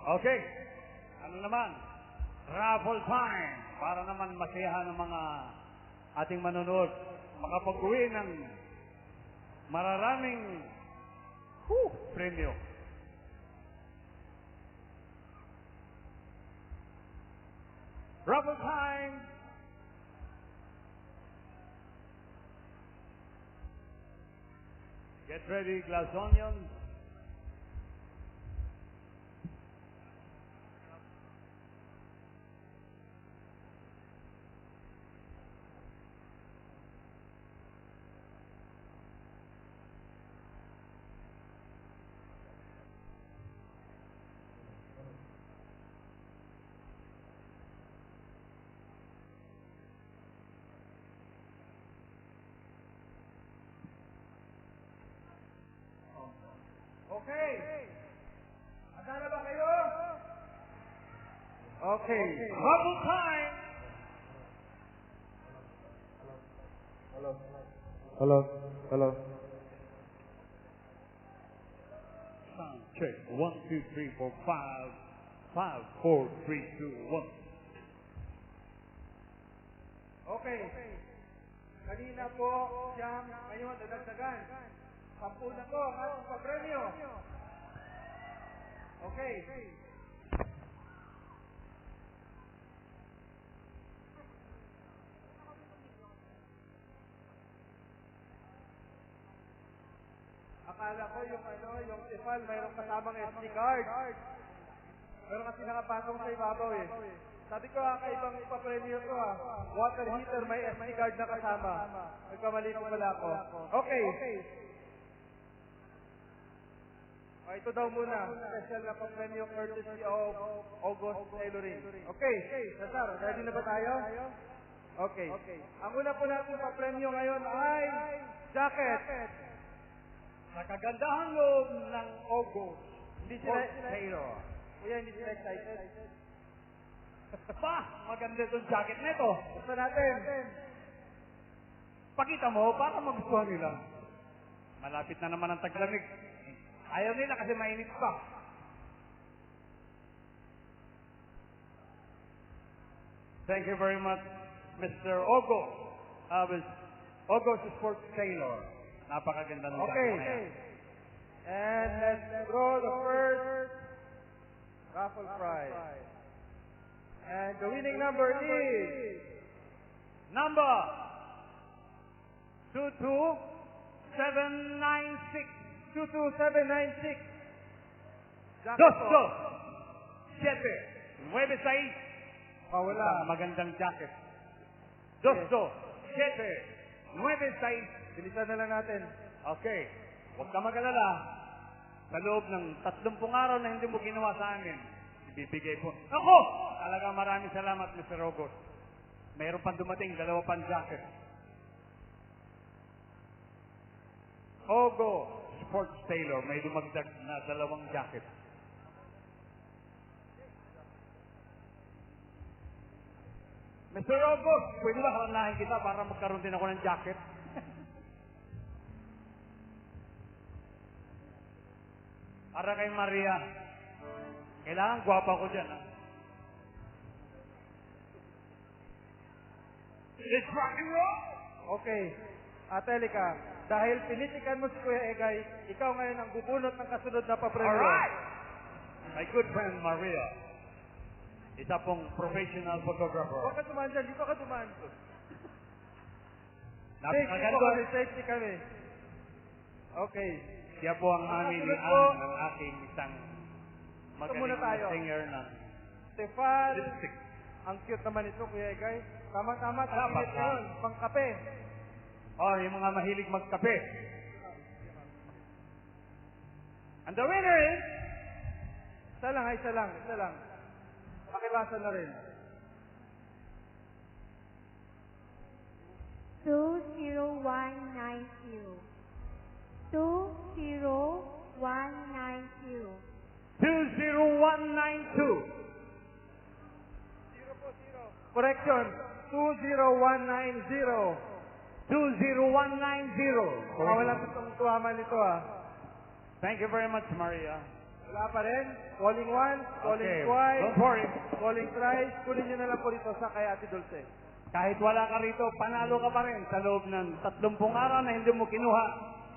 Okay. Ano naman? Raffle time. Para naman masiyahan ng mga ating manonood. Makapag-uwi ng mararaming premyo. Raffle time. Get ready, glass onions. Okay. Handa na ba kayo? Okay. Raffle time. Hello. Sound check. 1, 2, 3, 4, 5. 5, 4, 3, 2, 1. Okay. Kanina po siyang ngayon dadagdagan. 10 na po ang ating papremyo. Okay. Akala ko yung Tifal mayroong kasamang SD card. Pero kasi nakapatong sa ibabaw eh. Sabi ko kakaibang ipapremyo to Water heater may SD card na kasama. Nagkamali ko pala ako. Okay. Ito daw muna, special na papremyo courtesy of August Tailoring. Okay, Cesar, ready na ba tayo? Okay. Ang una po natin papremyo ngayon ay jacket. Sa kagandahan loob ng August. Hindi sila Taylor. Kuya, hindi sila excited. Maganda itong jacket na ito. Gusto natin. Pakita mo para magustuhan nila. Malapit na naman ang taglamig. Ayaw nila kasi mainit pa. Thank you very much, Mr. August Sports Taylor. Napakaganda ng jacket na yan. And let's draw the first raffle prize. And the winning number is number 22796. 22796. Dosto. 7. 9-6. Wala. Magandang jacket. Dosto. 7. 9-6. Bilisan na lang natin. Okay. Huwag ka mag-alala. Sa loob ng 30 araw na hindi mo ginawa sa amin, ibibigay po. Ako! Talagang maraming salamat, Mr. August. Mayroon pang dumating, 2 pang jacket. Ogo Sports Taylor, may dumagdag na 2 jacket. Mr. August, pwede ba kalanahin kita para magkaroon din ako ng jacket? Para kay Maria. Kailangan gwapa ko dyan, ha? Let's rock and roll! Okay. Atelika, dahil pinitikan mo si Kuya Egay, ikaw ngayon ang bubunot ng kasunod na papremyo. Alright! My good friend Maria, isa pong professional photographer. Huwag ka dumaan dyan, dito ka dumaan. Napakaganda. Safety kami. Okay. Siya po ang mamilihan ng aking isang magaling na singer ng Stefan. lipstick. Ang cute naman ito, Kuya Egay. Tama-tama, Dapat tagilid yun. Pangkape. Yung mga mahilig magkape. And the winner is... Isa lang. Pakibasa na rin. 20190. 20190. 20192. Correction. 20190. 20190. Wala itong tuwaman nito Thank you very much, Maria. Wala pa rin. Calling once, calling Okay, twice, don't worry. calling thrice. Kunin nyo na lang po rito sa kay Ate Dulce. Kahit wala ka rito, panalo ka pa rin sa loob ng 30 araw na hindi mo kinuha.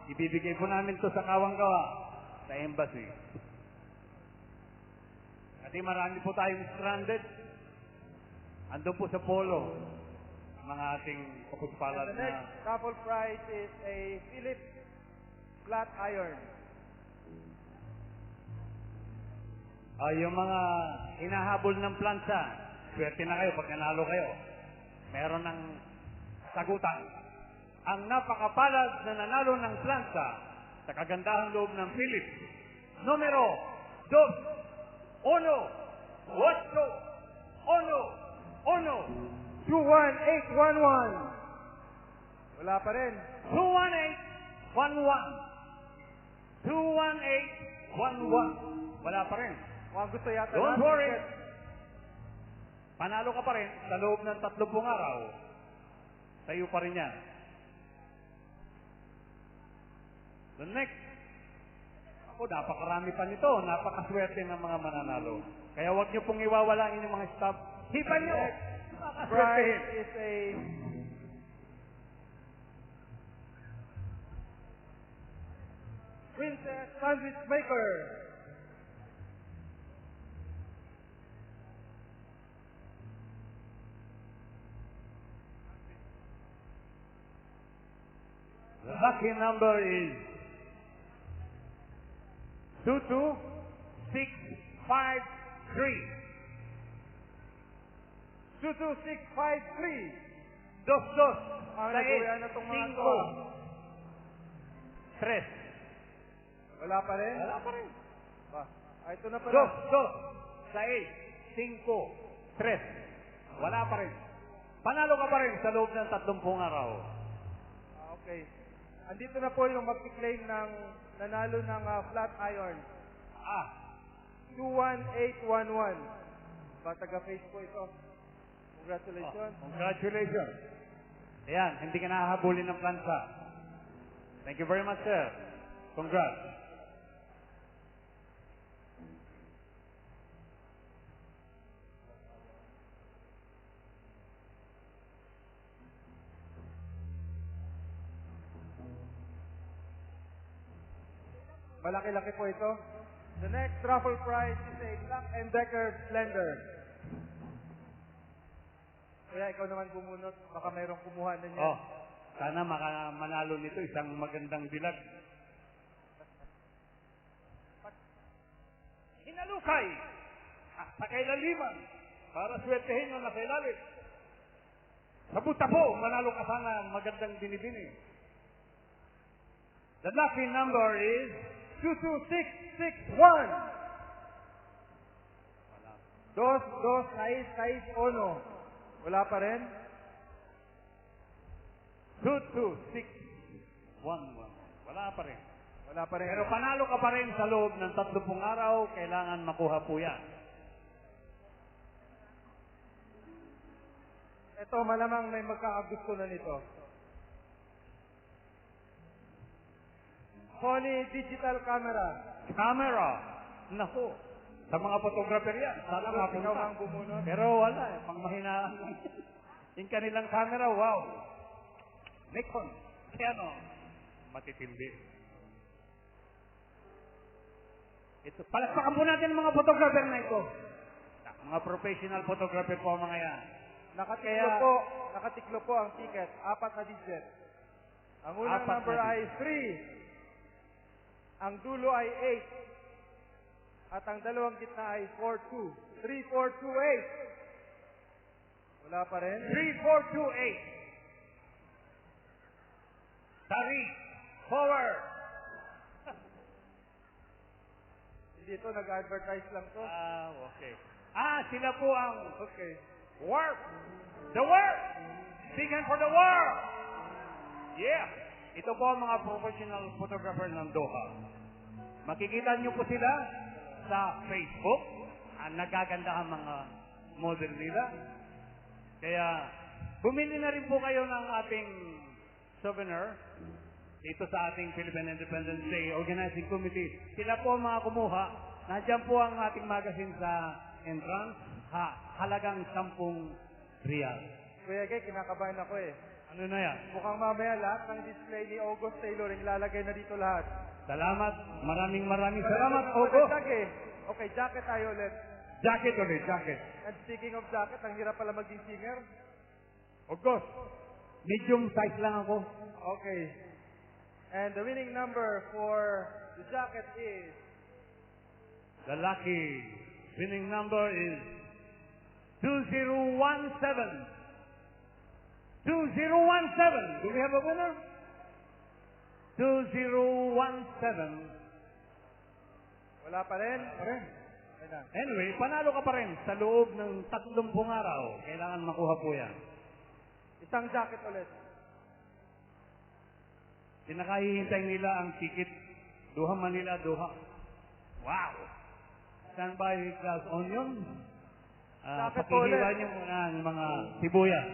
Ibibigay po namin to sa kawang-gawa sa embassy. Kasi marami po tayong stranded. Andun po sa polo, mga ating kapagpalad And the next na... raffle prize is a Philips flat iron. Yung mga hinahabol ng plansa, swerte na kayo pag nanalo kayo. Meron ng sagutan. Ang napakapalad na nanalo ng plansa sa kagandahang loob ng Philips. Numero 2, 1, 8, 1, 1. 21811. Wala pa rin. 21811. 21811. Wala pa rin. Mukhang gusto yata Don't natin, worry. Sir. Panalo ka pa rin sa loob ng 30 araw. Sa'yo pa rin yan. The next. Ako, napakarami pa nito. Napakaswerte ng mga mananalo. Kaya huwag niyo pong iwawalain yung mga staff. Hipan niyo! Prize is a Princess Sandwich Maker. The lucky number is 22653. 22653. Dos, dos. Ang Sais, nagkuya na itong mga cinco. to. Tres. Wala pa rin? Wala pa rin. Ba, ito na pala. Dos, dos. Sais, cinco. Tres. Wala pa rin. Panalo ka pa rin sa loob ng 30 araw. Okay. Andito na po yung mag-claim ng nanalo ng flat iron. 21811. Ba, taga-face po ito. Congratulations. Congratulations. Ayan, hindi ka nahahabulin ng plansa. Thank you very much, sir. Congrats. Malaki-laki po ito. The next raffle prize is a Black & Decker blender. Kaya ikaw naman bumunot, baka mayroong kumuha na niya. Sana manalo nito isang magandang dilag. Hinalukay sa kailaliman para swertehin ang nasa ilalim. Sa butapo, manalo ka sana magandang binibini. The lucky number is 22661. Dos, dos, sais, sais, ono. Wala pa rin? 22611. Wala pa rin. Wala pa rin. Pero panalo ka pa rin sa loob ng 30 araw, kailangan makuha po yan. Ito, malamang may magkakagusto na nito. Sony digital camera. Camera. Naku. Sa mga photographer yan. Sana Ikaw mapunta. ang bumunot. Pero wala eh. Pang mahinaan. Yung kanilang camera, wow. Nikon. Canon. Matitindi. Ito. Palakpakan po natin ang mga photographer na ito. Mga professional photographer po ang mga yan. Nakatiklo po ang ticket. 4 na digit. Ang unang 4 number na ay 3. Ang dulo ay 8. At ang dalawang gitna ay 42. 3428. Wala pa rin? 3428. Tari. Forward. Hindi ito, nag-advertise lang to. Okay. Sila po ang Okay. Warp. The Warp. Singing for the Warp. Yeah. Ito po ang mga professional photographer ng Doha. Makikita niyo po sila sa Facebook. Nagaganda ang mga model nila. Kaya, bumili na rin po kayo ng ating souvenir dito sa ating Philippine Independence Day Organizing Committee. Sila po ang mga kumuha Nandiyan po ang ating magazine sa entrance. Halagang 10 real. Kuya Gay, kinakabahan ako eh. Ano na yan? Mukhang mamaya lahat ng display ni August Taylor ilalagay na dito lahat. Salamat. Maraming salamat, Ogo. Okay, jacket tayo ulit. Jacket ulit, jacket. And speaking of jacket, ang hirap pala maging singer. August. Medium size lang ako. Okay. And the winning number for the jacket is... The lucky winning number is 2017. 2017. Do we have a winner? 2017. Wala pa rin? Anyway, panalo ka pa rin sa loob ng 30 araw. Kailangan makuha po yan. Isang jacket ulit. Pinakahihintay nila ang ticket. Doha Manila, Doha. Wow! Standby Glass Onion. Pakihiwa niyo muna ang mga sibuyas.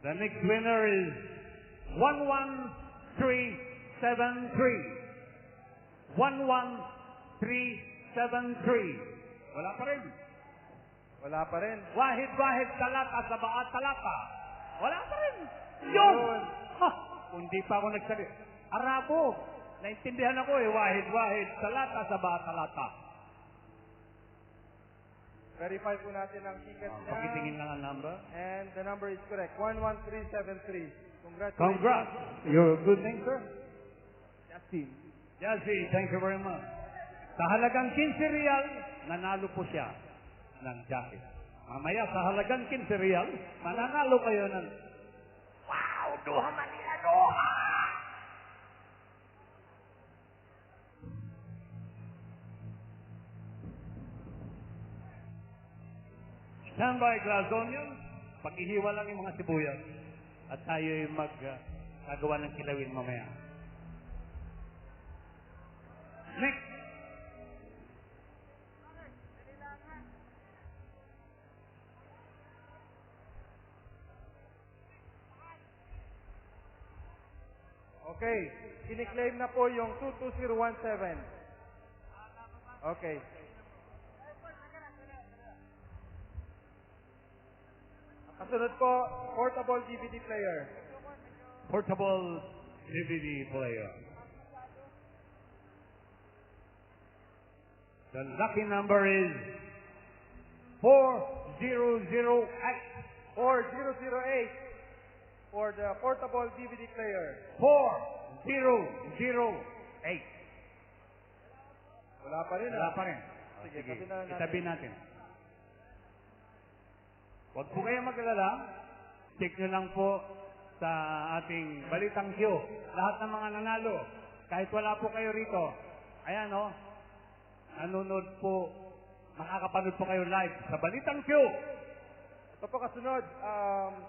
The next winner is 11373. 11373. Wala pa rin. Wala pa rin. Wahid talata sa baat talata. Wala pa rin. Yun! Ha! Kundi pa ako nagsabi. Arabo. Naintindihan ako eh. Wahid talata sa baat talata. Verify po natin ang ticket niya. Pakitingin lang ang number. And the number is correct. 11373. Congratulations. Congrats. Your good name, sir? Justin. Jazzy, thank you very much. Sa halagang 15 real, nanalo po siya ng jacket. Mamaya, sa halagang 15 real, mananalo kayo ng wow! Doha Manila, Doha! Standby Glass Onion, pag-ihiwa lang yung mga sibuyas at tayo'y magagawa ng kilawin mamaya. Next. Okay. Kiniklaim na po yung 22017. Okay. Kasunod po, portable DVD player. Portable DVD player. The lucky number is 4008. 4008 for the portable DVD player. 4008. Wala pa rin. Wala pa rin. Sige, Sige, tabi na natin. itabi natin. Huwag po kayong mag-alala. Check nyo lang po sa ating Balitang Q. Lahat ng mga nanalo. Kahit wala po kayo rito. Ayan o. Nanonood po. Makakapanood po kayo live sa Balitang Q. Ito po kasunod.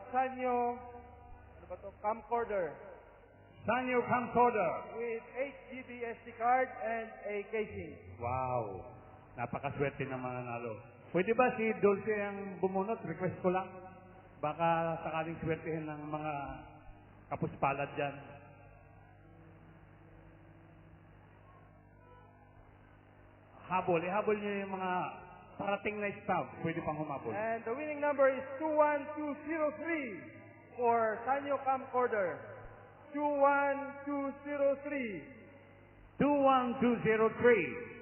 Sanyo, ano ba ito? Camcorder. Sanyo camcorder. With 8 GB SD card and a casing. Wow. Napakaswerte ng mga nanalo. Pwede ba si Dulce ang bumunot? Request ko lang. Baka sakaling swertehin ng mga kapuspalad dyan. Habol. Ihabol niyo yung mga parating na staff. Pwede pang humabol. And the winning number is 21203 for Sanyo Camcorder. 21203. 21203.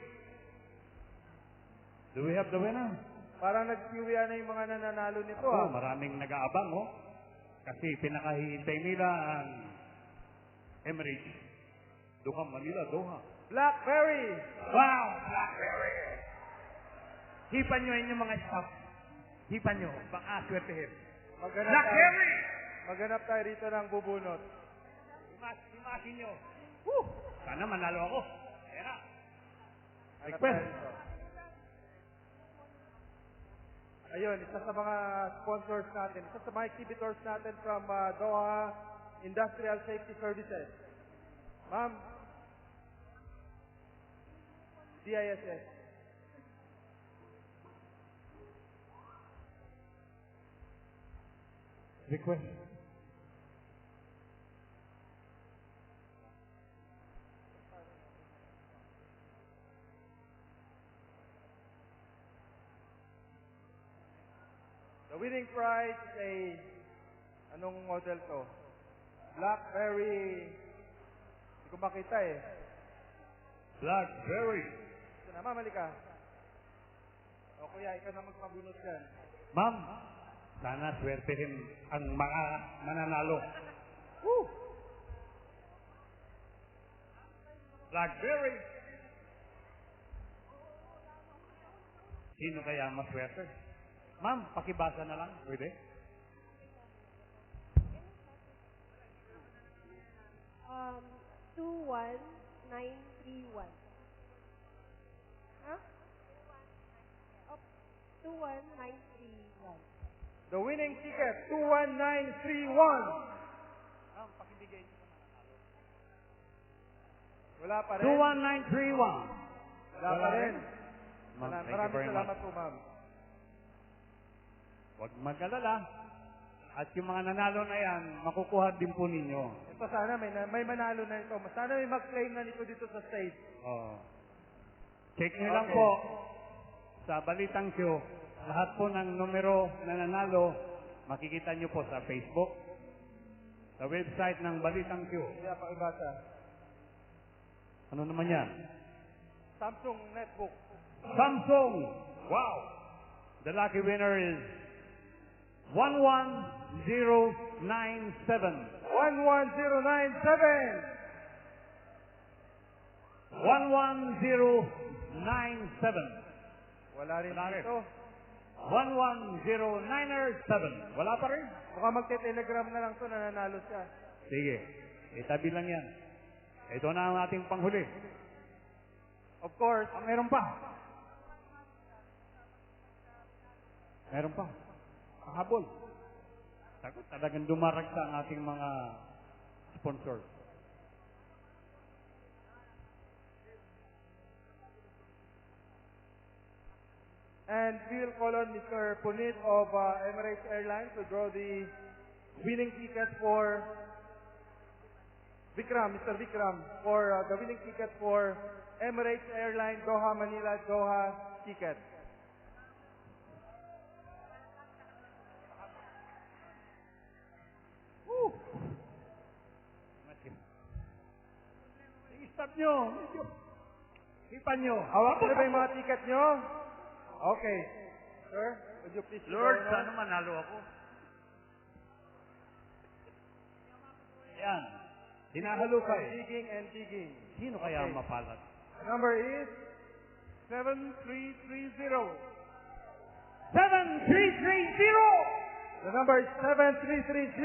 Do we have the winner? Parang nag-QA na yung mga nananalo nito. Oh, maraming nag-aabang, oh. Kasi pinakahihintay nila ang Emirates. Doha, Manila, Doha. Blackberry! Wow! Blackberry! Hipan nyo yung mga staff. Hipan nyo. Baka swertehin. Blackberry! Maghanap tayo rito ng bubunot. Imasin nyo. Woo! Sana manalo ako. Ayan na. Hanap Request. tayo rito. Ayun, isa sa mga sponsors natin, isa sa mga exhibitors natin from Doha Industrial Safety Services. Ma'am, DISS. Request. The winning prize is a, anong model to? Blackberry. Hindi ko makita eh. Blackberry. Ito na, mamali ka. O kuya, ikaw na magpabunot dyan. Ma'am, sana swertehin ang mga mananalo. Woo! Blackberry. Sino kaya maswerte? Ma'am, pakibasa na lang. Pwede? Um, 21931. Huh? Oh, 21931. The winning ticket, 21931. Ma'am, pakibigay. Wala pa rin. 21931. Wala pa rin. Ma'am, thank you Maraming very salamat much. po, ma'am. Huwag mag-alala. At yung mga nanalo na yan, makukuha din po ninyo. Ito sana, may manalo na ito. Sana may mag-claim na nito dito sa stage. Oh. Check nyo lang Okay. po sa Balitang Q. Lahat po ng numero na nanalo, makikita nyo po sa Facebook, sa website ng Balitang Q. Kaya pakibasa. Ano naman yan? Samsung Netbook. Samsung! Wow! The lucky winner is 11097. 11097. 11097. Wala rin Wala rin. dito. 11097. Wala pa rin? Mukhang magte-telegram na lang to na nanalo siya. Sige. Itabi lang yan. Ito na ang ating panghuli. Of course, Meron pa. Meron pa. Pahabol. Takot talagang dumaragsa ang ating mga sponsors. and we'll call on Mr. Punit of Emirates Airlines to draw the winning ticket for Vikram, Mr. Vikram, for the winning ticket for Emirates Airlines Doha Manila Doha ticket. Woo! I-stop nyo. Ipan nyo. Hawak na ba yung mga ticket nyo? Okay. Sir, would you please Lord, go on? sana manalo ako. Yan. Hinahalukay. Digging and digging. Sino kaya Okay. mapalat? Number is 7330. 7330! The number is 7330.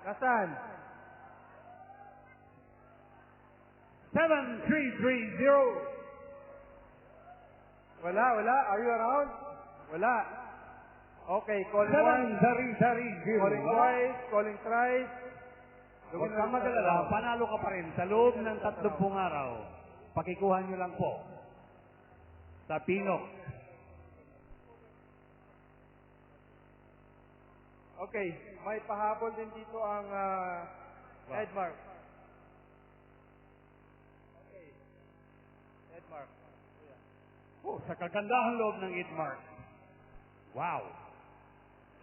Nasaan? 7330! Wala. Are you around? Wala. Okay, calling once, 7330. calling twice, calling thrice. Huwag kang mag-alala, panalo ka pa rin sa loob ng 30 araw. Pakikuha nyo lang po sa Pinok. Okay, may pahabol din dito ang Edmark. Okay. Edmark. Oh, sa kagandahan loob ng Idmark. Wow!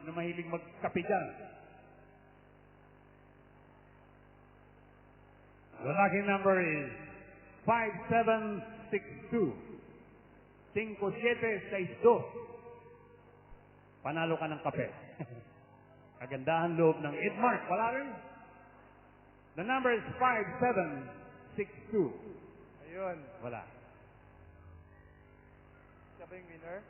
Ano mahilig magkape dyan? The lucky number is 5762. 5762. Panalo ka ng kape. Kagandahan loob ng Idmark. Wala rin. The number is 5762. Ayun. Wala. Siya ba yung winner?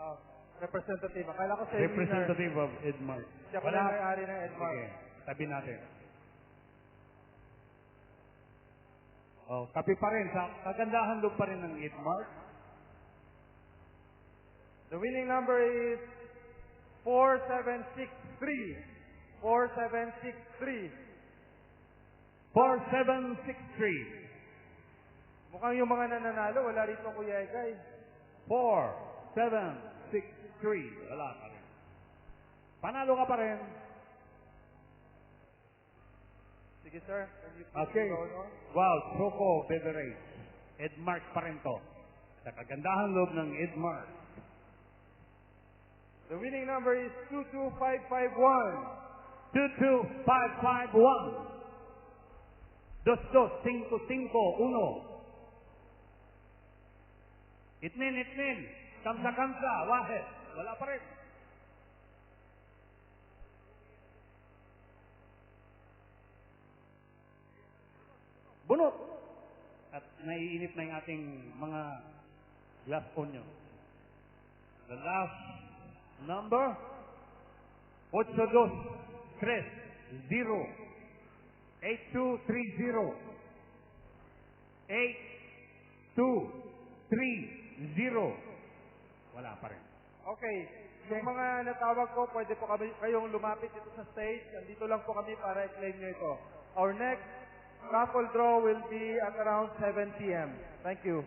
Oh, representative. Akala ko siya yung winner. Representative of Idmark. Siya pala yung may-ari ng Edmark. Sige, tabi natin. Oh, kape pa rin. Sa kagandahan loob pa rin ng Idmark. The winning number is 4763. 4763. 4763. Mukhang yung mga nananalo, wala rito Kuya Egay. 4763. Wala pa rin. Panalo ka pa rin. Sige sir, can you please Okay. go on? Wow, Choco Beverage. Edmark pa rin to. Sa kagandahan loob ng Edmark. The The winning number is 22551. 22551. 22551. Itnin. Kamsa. Wahed. Wala pa rin. Bunot. At naiinit na yung ating mga glass onion. The last number, 8230 8230 8230. Wala pa rin. Okay. Yung mga natawag ko, pwede po kayong lumapit dito sa stage. Nandito lang po kami para i-claim nyo ito. Our next raffle draw will be at around 7 p.m. Thank you.